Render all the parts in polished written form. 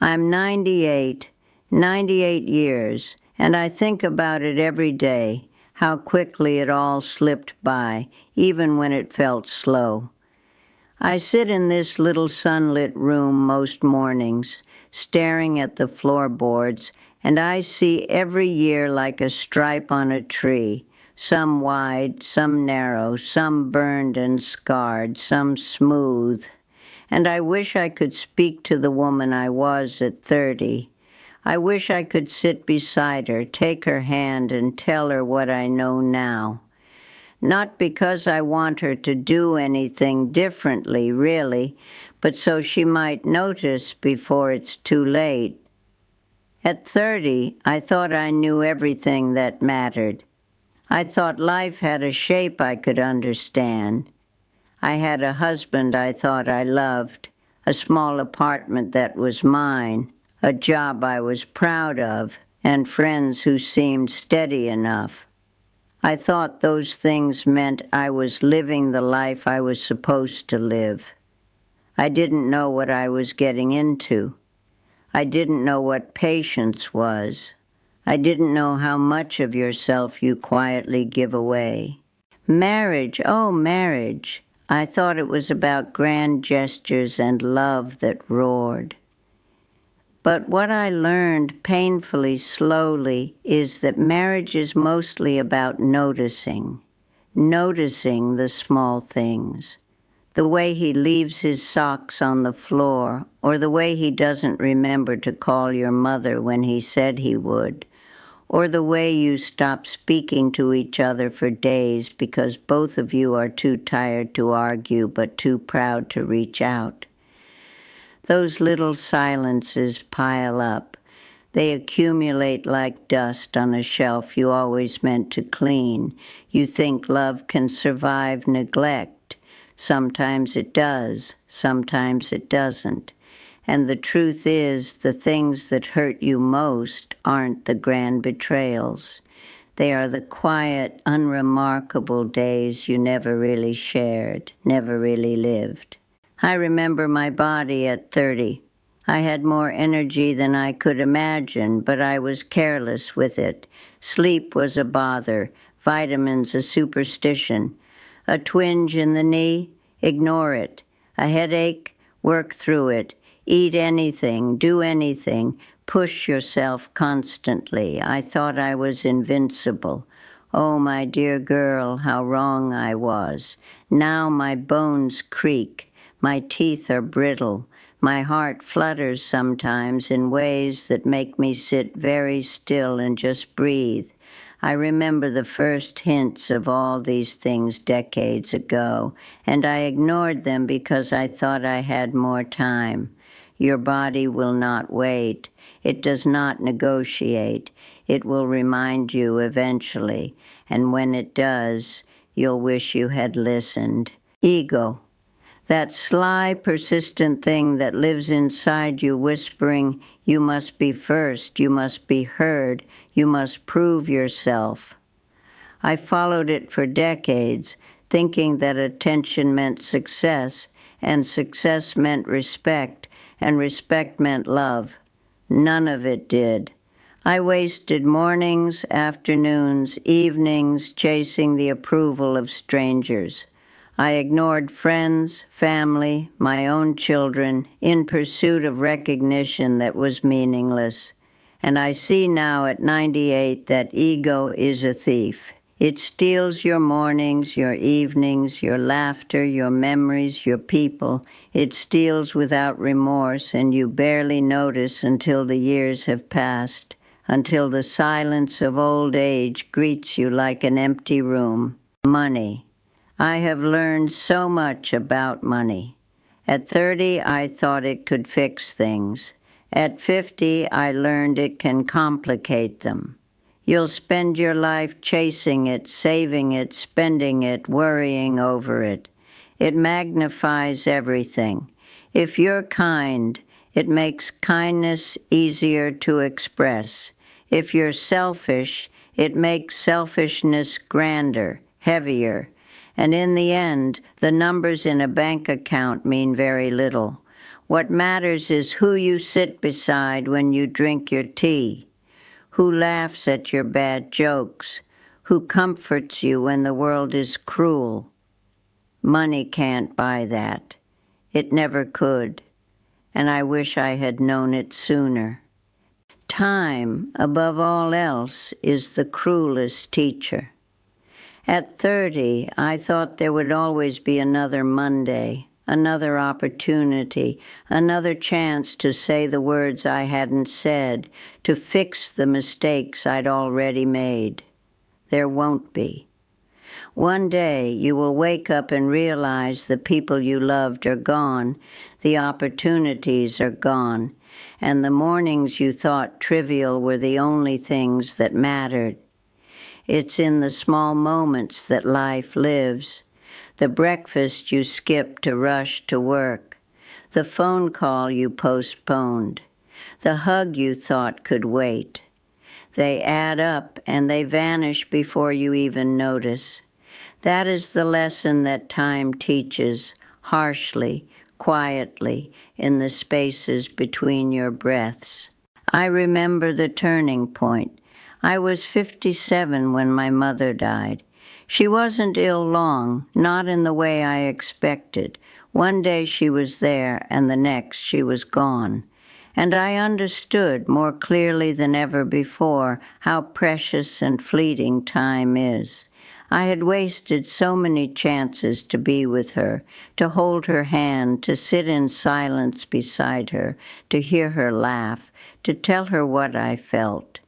I'm 98 years, and I think about it every day, how quickly it all slipped by, even when it felt slow. I sit in this little sunlit room most mornings, staring at the floorboards, and I see every year like a stripe on a tree, some wide, some narrow, some burned and scarred, some smooth. And I wish I could speak to the woman I was at 30. I wish I could sit beside her, take her hand, and tell her what I know now. Not because I want her to do anything differently, really, but so she might notice before it's too late. At 30, I thought I knew everything that mattered. I thought life had a shape I could understand. I had a husband I thought I loved, a small apartment that was mine, a job I was proud of, and friends who seemed steady enough. I thought those things meant I was living the life I was supposed to live. I didn't know what I was getting into. I didn't know what patience was. I didn't know how much of yourself you quietly give away. Marriage, oh, marriage. I thought it was about grand gestures and love that roared. But what I learned painfully slowly is that marriage is mostly about noticing the small things. The way he leaves his socks on the floor, or the way he doesn't remember to call your mother when he said he would, or the way you stop speaking to each other for days because both of you are too tired to argue but too proud to reach out. Those little silences pile up. They accumulate like dust on a shelf you always meant to clean. You think love can survive neglect. Sometimes it does, sometimes it doesn't. And the truth is, the things that hurt you most aren't the grand betrayals. They are the quiet, unremarkable days you never really shared, never really lived. I remember my body at 30. I had more energy than I could imagine, but I was careless with it. Sleep was a bother, vitamins a superstition. A twinge in the knee? Ignore it. A headache? Work through it. Eat anything, do anything, push yourself constantly. I thought I was invincible. Oh, my dear girl, how wrong I was. Now my bones creak. My teeth are brittle. My heart flutters sometimes in ways that make me sit very still and just breathe. I remember the first hints of all these things decades ago, and I ignored them because I thought I had more time. Your body will not wait. It does not negotiate. It will remind you eventually, and when it does, you'll wish you had listened. Ego. That sly, persistent thing that lives inside you whispering, you must be first, you must be heard, you must prove yourself. I followed it for decades, thinking that attention meant success, and success meant respect, and respect meant love. None of it did. I wasted mornings, afternoons, evenings chasing the approval of strangers. I ignored friends, family, my own children, in pursuit of recognition that was meaningless. And I see now at 98 that ego is a thief. It steals your mornings, your evenings, your laughter, your memories, your people. It steals without remorse, and you barely notice until the years have passed, until the silence of old age greets you like an empty room. Money. I have learned so much about money. At 30, I thought it could fix things. At 50, I learned it can complicate them. You'll spend your life chasing it, saving it, spending it, worrying over it. It magnifies everything. If you're kind, it makes kindness easier to express. If you're selfish, it makes selfishness grander, heavier. And in the end, the numbers in a bank account mean very little. What matters is who you sit beside when you drink your tea, who laughs at your bad jokes, who comforts you when the world is cruel. Money can't buy that. It never could, and I wish I had known it sooner. Time, above all else, is the cruelest teacher. At 30, I thought there would always be another Monday, another opportunity, another chance to say the words I hadn't said, to fix the mistakes I'd already made. There won't be. One day you will wake up and realize the people you loved are gone, the opportunities are gone, and the mornings you thought trivial were the only things that mattered. It's in the small moments that life lives. The breakfast you skipped to rush to work, the phone call you postponed, the hug you thought could wait. They add up and they vanish before you even notice. That is the lesson that time teaches, harshly, quietly, in the spaces between your breaths. I remember the turning point. I was 57 when my mother died. She wasn't ill long, not in the way I expected. One day she was there, and the next she was gone. And I understood more clearly than ever before how precious and fleeting time is. I had wasted so many chances to be with her, to hold her hand, to sit in silence beside her, to hear her laugh, to tell her what I felt.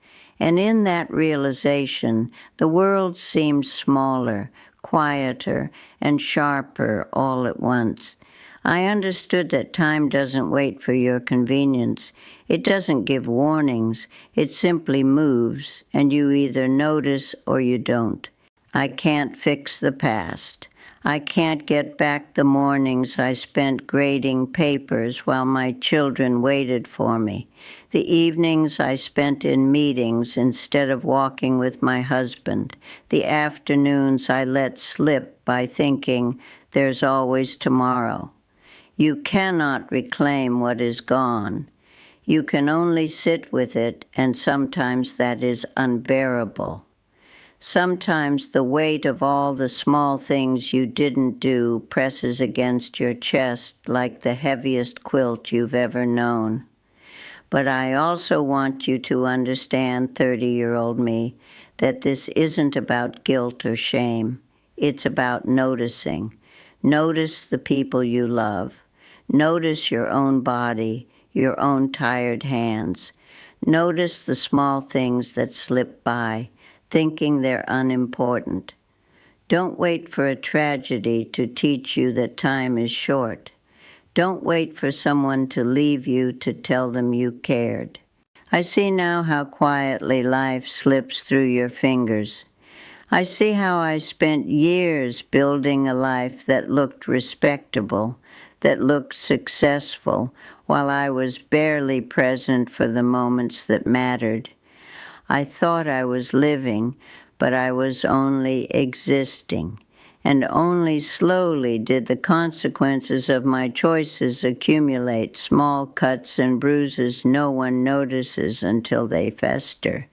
And in that realization, the world seemed smaller, quieter, and sharper all at once. I understood that time doesn't wait for your convenience. It doesn't give warnings. It simply moves, and you either notice or you don't. I can't fix the past. I can't get back the mornings I spent grading papers while my children waited for me, the evenings I spent in meetings instead of walking with my husband, the afternoons I let slip by thinking there's always tomorrow. You cannot reclaim what is gone. You can only sit with it, and sometimes that is unbearable. Sometimes the weight of all the small things you didn't do presses against your chest like the heaviest quilt you've ever known. But I also want you to understand, 30-year-old me, that this isn't about guilt or shame. It's about noticing. Notice the people you love. Notice your own body, your own tired hands. Notice the small things that slip by, thinking they're unimportant. Don't wait for a tragedy to teach you that time is short. Don't wait for someone to leave you to tell them you cared. I see now how quietly life slips through your fingers. I see how I spent years building a life that looked respectable, that looked successful, while I was barely present for the moments that mattered. I thought I was living, but I was only existing, and only slowly did the consequences of my choices accumulate, small cuts and bruises no one notices until they fester.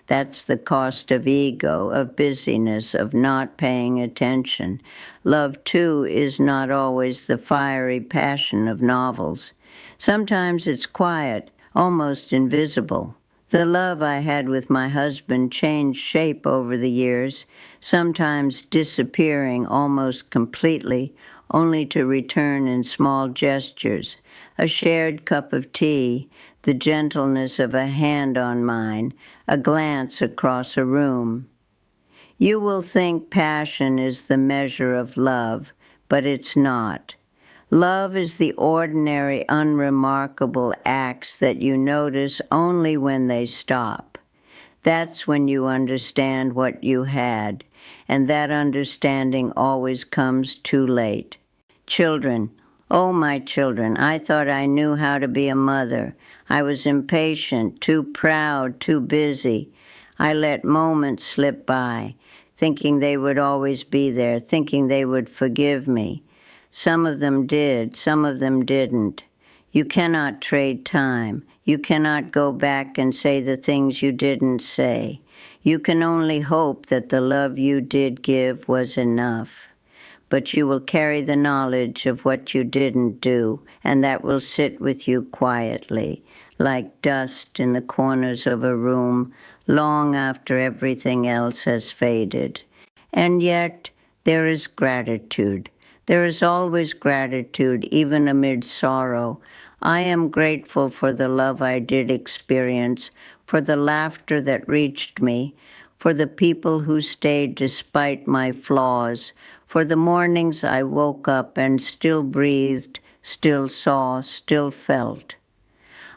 That's the cost of ego, of busyness, of not paying attention. Love, too, is not always the fiery passion of novels. Sometimes it's quiet, almost invisible. The love I had with my husband changed shape over the years, sometimes disappearing almost completely, only to return in small gestures, a shared cup of tea, the gentleness of a hand on mine, a glance across a room. You will think passion is the measure of love, but it's not. Love is the ordinary, unremarkable acts that you notice only when they stop. That's when you understand what you had, and that understanding always comes too late. Children, oh my children, I thought I knew how to be a mother. I was impatient, too proud, too busy. I let moments slip by, thinking they would always be there, thinking they would forgive me. Some of them did, some of them didn't. You cannot trade time. You cannot go back and say the things you didn't say. You can only hope that the love you did give was enough. But you will carry the knowledge of what you didn't do, and that will sit with you quietly, like dust in the corners of a room, long after everything else has faded. And yet, there is gratitude. There is always gratitude, even amid sorrow. I am grateful for the love I did experience, for the laughter that reached me, for the people who stayed despite my flaws, for the mornings I woke up and still breathed, still saw, still felt.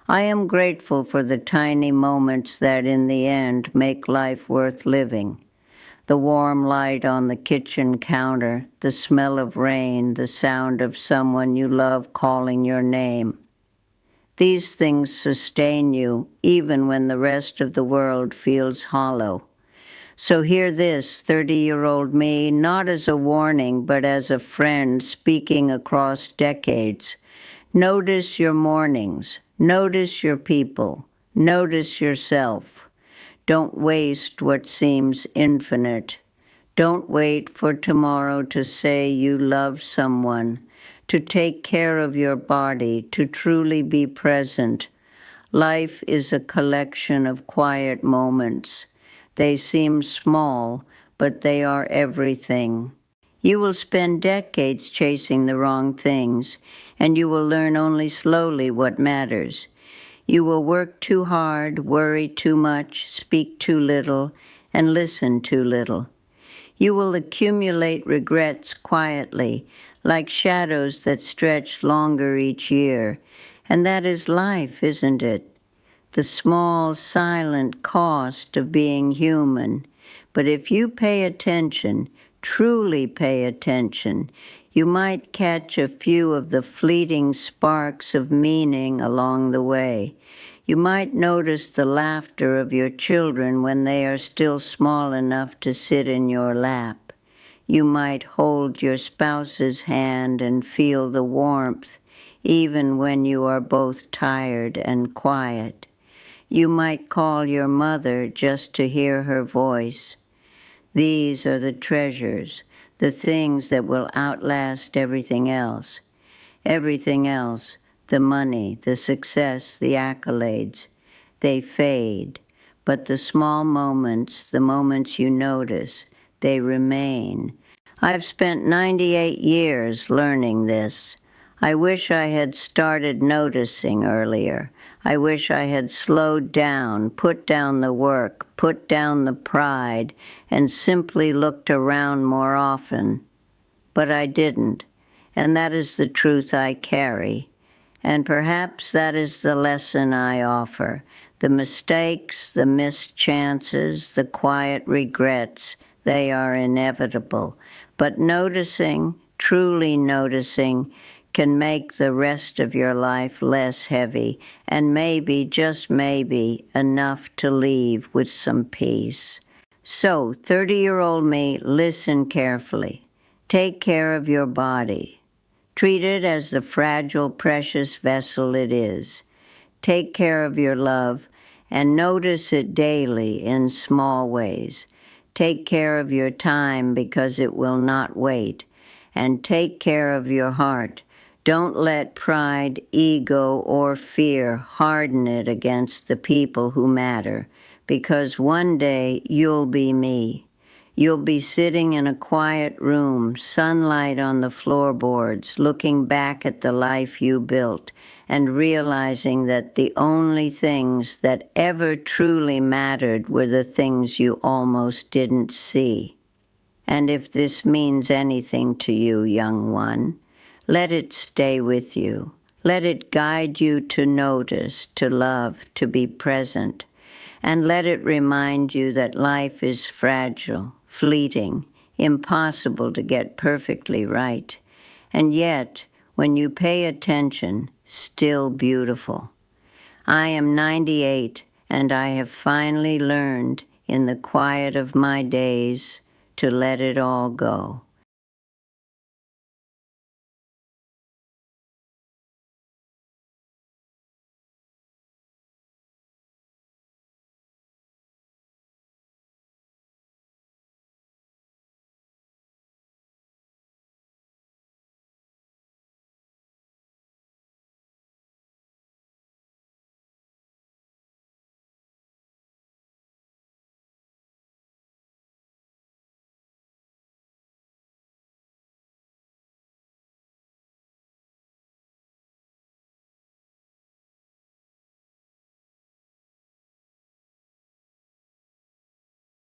I am grateful for the tiny moments that in the end make life worth living. The warm light on the kitchen counter, the smell of rain, the sound of someone you love calling your name. These things sustain you even when the rest of the world feels hollow. So hear this, 30-year-old me, not as a warning, but as a friend speaking across decades. Notice your mornings. Notice your people. Notice yourself. Don't waste what seems infinite. Don't wait for tomorrow to say you love someone, to take care of your body, to truly be present. Life is a collection of quiet moments. They seem small, but they are everything. You will spend decades chasing the wrong things, and you will learn only slowly what matters. You will work too hard, worry too much, speak too little, and listen too little. You will accumulate regrets quietly, like shadows that stretch longer each year. And that is life, isn't it? The small, silent cost of being human. But if you pay attention, truly pay attention, you might catch a few of the fleeting sparks of meaning along the way. You might notice the laughter of your children when they are still small enough to sit in your lap. You might hold your spouse's hand and feel the warmth, even when you are both tired and quiet. You might call your mother just to hear her voice. These are the treasures, the things that will outlast everything else. Everything else, the money, the success, the accolades, they fade. But the small moments, the moments you notice, they remain. I've spent 98 years learning this. I wish I had started noticing earlier. I wish I had slowed down, put down the work, put down the pride, and simply looked around more often. But I didn't, and that is the truth I carry. And perhaps that is the lesson I offer. The mistakes, the missed chances, the quiet regrets, they are inevitable. But noticing, truly noticing, can make the rest of your life less heavy and maybe, just maybe, enough to leave with some peace. So, 30-year-old me, listen carefully. Take care of your body. Treat it as the fragile, precious vessel it is. Take care of your love and notice it daily in small ways. Take care of your time because it will not wait. And take care of your heart. Don't let pride, ego, or fear harden it against the people who matter, because one day you'll be me. You'll be sitting in a quiet room, sunlight on the floorboards, looking back at the life you built and realizing that the only things that ever truly mattered were the things you almost didn't see. And if this means anything to you, young one, let it stay with you. Let it guide you to notice, to love, to be present. And let it remind you that life is fragile, fleeting, impossible to get perfectly right. And yet, when you pay attention, still beautiful. I am 98, and I have finally learned, in the quiet of my days, to let it all go.